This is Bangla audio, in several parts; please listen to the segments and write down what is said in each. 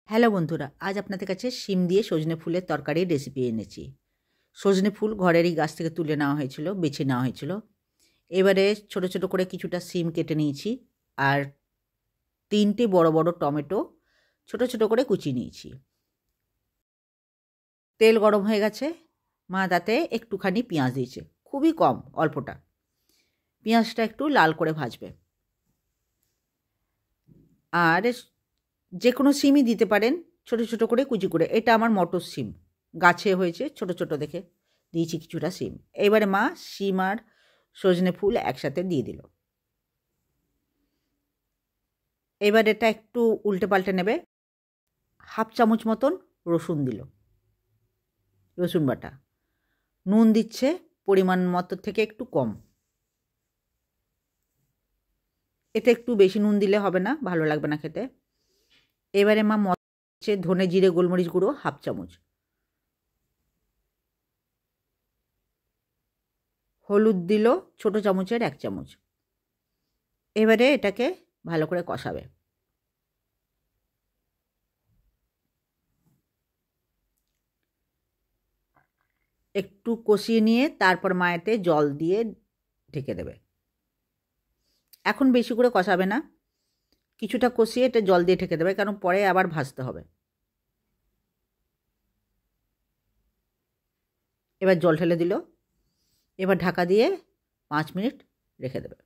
হ্যালো বন্ধুরা, আজ আপনাদের কাছে শিম দিয়ে সজনে ফুলের তরকারির রেসিপি এনেছি। সজনে ফুল ঘরেরই গাছ থেকে তুলে নেওয়া হয়েছিল, বেছে নেওয়া হয়েছিল। এবারে ছোট ছোট করে কিছুটা শিম কেটে নিয়েছি, আর 3টে বড় বড় টমেটো ছোট ছোট করে কুচিয়ে নিয়েছি। তেল গরম হয়ে গেছে, মা তাতে একটুখানি পেঁয়াজ দিয়েছে, খুবই কম, অল্পটা। পেঁয়াজটা একটু লাল করে ভাজবে। আর যে কোনো শিমই দিতে পারেন, ছোট ছোট করে কুচি করে। এটা আমার মটর শিম, গাছে হয়েছে, ছোট ছোট দেখে দিয়েছি কিছুটা শিম। এবারে মা শিম আর সজনে ফুল একসাথে দিয়ে দিল। এবার এটা একটু উল্টে পাল্টে নেবে। হাফ চামচ মতন রসুন দিল, রসুন বাটা। নুন দিচ্ছে পরিমাণ মতো থেকে একটু কম। এতে একটু বেশি নুন দিলে হবে না, ভালো লাগবে না খেতে। এবারে মা হচ্ছে ধনে জিরে গোলমরিচ গুঁড়ো হাফ চামচ, হলুদ দিল ছোট চামচের 1 চামচ। এবারে এটাকে ভালো করে কষাবে। একটু কষিয়ে নিয়ে তারপর মা এতে জল দিয়ে ঢেকে দেবে। এখন বেশি করে কষাবে না, কিছুটা কষিয়ে এটা জল দিয়ে ঢেকে দেবে, কারণ পরে আবার ভাজতে হবে। এবার জল ঢেলে দিল। এবার ঢাকা দিয়ে 5 মিনিট রেখে দেবে।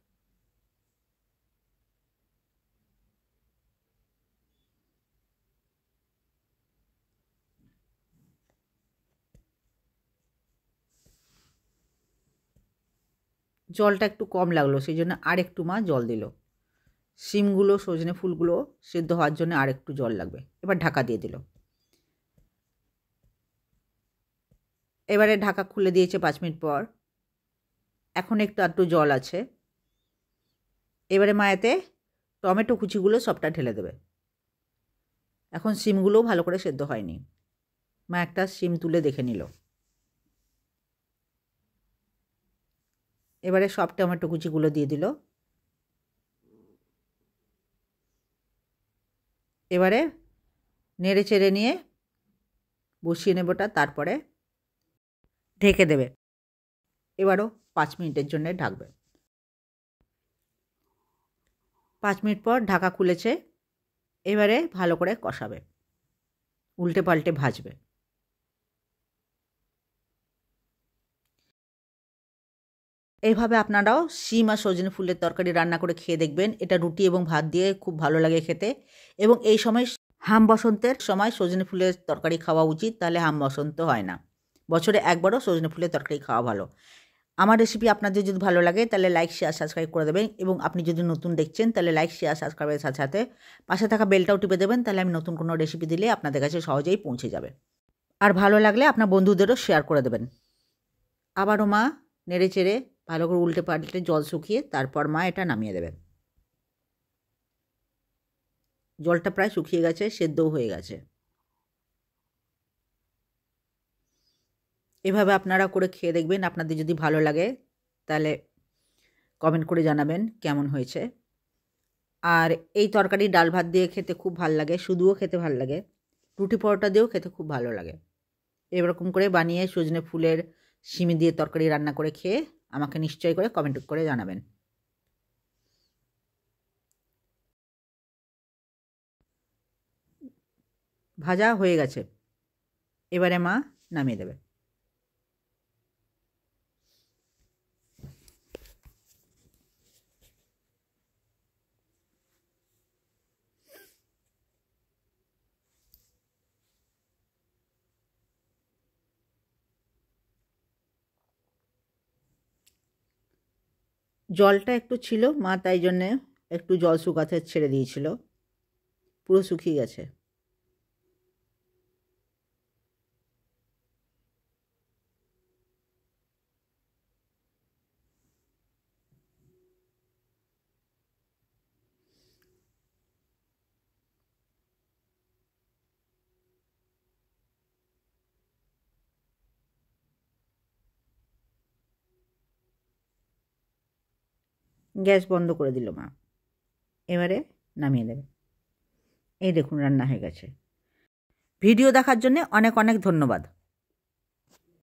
জলটা একটু কম লাগলো, সেই জন্য আর একটু মা জল দিল। শিমগুলো সজনে ফুলগুলো সেদ্ধ হওয়ার জন্য আর একটু জল লাগবে। এবার ঢাকা দিয়ে দিল। এবারে ঢাকা খুলে দিয়েছে 5 মিনিট পর। এখন একটু আধটু জল আছে। এবারে মা এতে টমেটো কুচিগুলো সবটা ঢেলে দেবে। এখন শিমগুলোও ভালো করে সেদ্ধ হয়নি। মা একটা শিম তুলে দেখে নিল। এবারে সব টমেটো কুচিগুলো দিয়ে দিল। এবারে নেড়ে চেড়ে নিয়ে বসিয়ে নেবটা, তারপরে ঢেকে দেবে। এবারও 5 মিনিটের জন্য ঢাকবে। 5 মিনিট পর ঢাকা খুলেছে। এবারে ভালো করে কষাবে, উল্টে পাল্টে ভাজবে। এইভাবে আপনারাও শিম আর সজনে ফুলের তরকারি রান্না করে খেয়ে দেখবেন। এটা রুটি এবং ভাত দিয়ে খুব ভালো লাগে খেতে। এবং এই সময় হাম বসন্তের সময় সজনে ফুলের তরকারি খাওয়া উচিত, তাহলে হাম বসন্ত হয় না। বছরে একবারও সজনে ফুলের তরকারি খাওয়া ভালো। আমার রেসিপি আপনাদের যদি ভালো লাগে তাহলে লাইক শেয়ার সাবস্ক্রাইব করে দেবেন, এবং আপনি যদি নতুন দেখছেন তাহলে লাইক শেয়ার সাবস্ক্রাইবের সাথে সাথে পাশে থাকা বেলটাও টিপে দেবেন, তাহলে আমি নতুন কোনো রেসিপি দিলে আপনাদের কাছে সহজেই পৌঁছে যাবে। আর ভালো লাগলে আপনার বন্ধুদেরও শেয়ার করে দেবেন। আবারও মা নেড়ে চেড়ে ভালো করে উল্টে পাল্টে জল শুকিয়ে তারপর মা এটা নামিয়ে দেবেন। জলটা প্রায় শুকিয়ে গেছে, সেদ্ধও হয়ে গেছে। এভাবে আপনারা করে খেয়ে দেখবেন। আপনাদের যদি ভালো লাগে তাহলে কমেন্ট করে জানাবেন কেমন হয়েছে। আর এই তরকারি ডাল ভাত দিয়ে খেতে খুব ভাল লাগে, শুধুও খেতে ভাল লাগে, রুটি পরোটা দিয়েও খেতে খুব ভালো লাগে। এরকম করে বানিয়ে সজনে ফুলের শিম দিয়ে তরকারি রান্না করে খেয়ে আমাকে নিশ্চয়ই করে কমেন্ট করে জানাবেন। ভাজা হয়ে গেছে। এবারে মা নামিয়ে দেবে। জলটা একটু ছিল, মা তাই জন্যে একটু জল শুকাতে ছেড়ে দিয়েছিল, পুরো শুকিয়ে গেছে। গ্যাস বন্ধ করে দিল মা। এবারে নামিয়ে দেবে। এই দেখুন রান্না হয়ে গেছে। ভিডিও দেখার জন্য অনেক অনেক ধন্যবাদ।